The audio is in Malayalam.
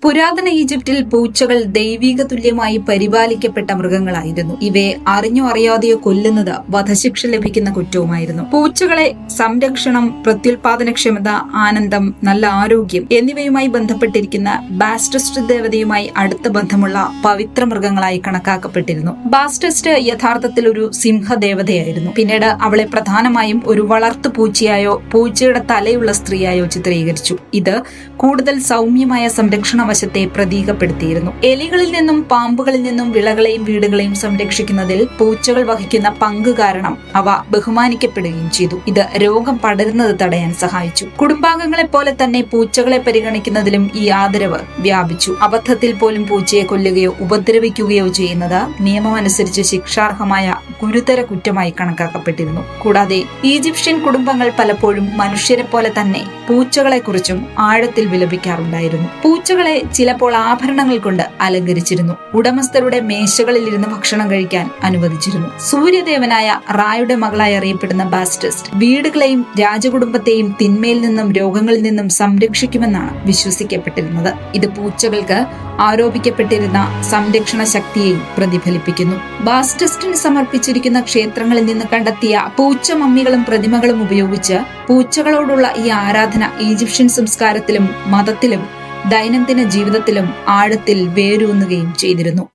പുരാതന ഈജിപ്തിൽ പൂച്ചകൾ ദൈവിക തുല്യമായി പരിപാലിക്കപ്പെട്ട മൃഗങ്ങളായിരുന്നു. ഇവയെ അറിഞ്ഞോ അറിയാതെയോ കൊല്ലുന്നത് വധശിക്ഷ ലഭിക്കുന്ന കുറ്റവുമായിരുന്നു. പൂച്ചകളെ സംരക്ഷണം, പ്രത്യുൽപാദനക്ഷമത, ആനന്ദം, നല്ല ആരോഗ്യം എന്നിവയുമായി ബന്ധപ്പെട്ടിരിക്കുന്ന ബാസ്റ്റസ്റ്റ് ദേവതയുമായി അടുത്ത ബന്ധമുള്ള പവിത്ര മൃഗങ്ങളായി കണക്കാക്കപ്പെട്ടിരുന്നു. ബാസ്റ്റസ്റ്റ് യഥാർത്ഥത്തിൽ ഒരു സിംഹദേവതയായിരുന്നു. പിന്നീട് അവളെ പ്രധാനമായും ഒരു വളർത്തു പൂച്ചയായോ പൂച്ചയുടെ തലയുള്ള സ്ത്രീയായോ ചിത്രീകരിച്ചു. ഇത് കൂടുതൽ സൗമ്യമായ സംരക്ഷണ വശത്തെ പ്രതീകപ്പെടുത്തിയിരുന്നു. എലികളിൽ നിന്നും പാമ്പുകളിൽ നിന്നും വിളകളെയും വീടുകളെയും സംരക്ഷിക്കുന്നതിൽ പൂച്ചകൾ വഹിക്കുന്ന പങ്ക് കാരണം അവ ബഹുമാനിക്കപ്പെടുകയും ചെയ്തു. ഇത് രോഗം പടരുന്നത് തടയാൻ സഹായിച്ചു. കുടുംബാംഗങ്ങളെ പോലെ തന്നെ പൂച്ചകളെ പരിഗണിക്കുന്നതിലും ഈ ആദരവ് വ്യാപിച്ചു. അബദ്ധത്തിൽ പോലും പൂച്ചയെ കൊല്ലുകയോ ഉപദ്രവിക്കുകയോ ചെയ്യുന്നത് നിയമമനുസരിച്ച് ശിക്ഷാർഹമായ ഗുരുതര കുറ്റമായി കണക്കാക്കപ്പെട്ടിരുന്നു. കൂടാതെ ഈജിപ്ഷ്യൻ കുടുംബങ്ങൾ പലപ്പോഴും മനുഷ്യരെ പോലെ തന്നെ പൂച്ചകളെക്കുറിച്ചും ആഴത്തിൽ വിലപിക്കാറുണ്ടായിരുന്നു. പൂച്ചകളെ ചിലപ്പോൾ ആഭരണങ്ങൾ കൊണ്ട് അലങ്കരിച്ചിരുന്നു. ഉടമസ്ഥരുടെ മേശകളിൽ ഇരുന്ന് ഭക്ഷണം കഴിക്കാൻ അനുവദിച്ചിരുന്നു. സൂര്യദേവനായ റായുടെ മകളായി അറിയപ്പെടുന്ന ബാസ്റ്റസ്റ്റ് വീടുകളെയും രാജകുടുംബത്തെയും തിന്മയിൽ നിന്നും രോഗങ്ങളിൽ നിന്നും സംരക്ഷിക്കുമെന്നാണ് വിശ്വസിക്കപ്പെട്ടിരുന്നത്. ഇത് പൂച്ചകൾക്ക് ആരോപിക്കപ്പെട്ടിരുന്ന സംരക്ഷണ ശക്തിയെയും പ്രതിഫലിപ്പിക്കുന്നു. ബാസ്റ്റസ്റ്റിന് സമർപ്പിച്ചിരിക്കുന്ന ക്ഷേത്രങ്ങളിൽ നിന്ന് കണ്ടെത്തിയ പൂച്ച മമ്മികളും പ്രതിമകളും ഉപയോഗിച്ച് പൂച്ചകളോടുള്ള ഈ ആരാധന ഈജിപ്ഷ്യൻ സംസ്കാരത്തിലും മതത്തിലും ദൈനംദിന ജീവിതത്തിലും ആഴത്തിൽ വേരൂന്നുകയും ചെയ്തിരുന്നു.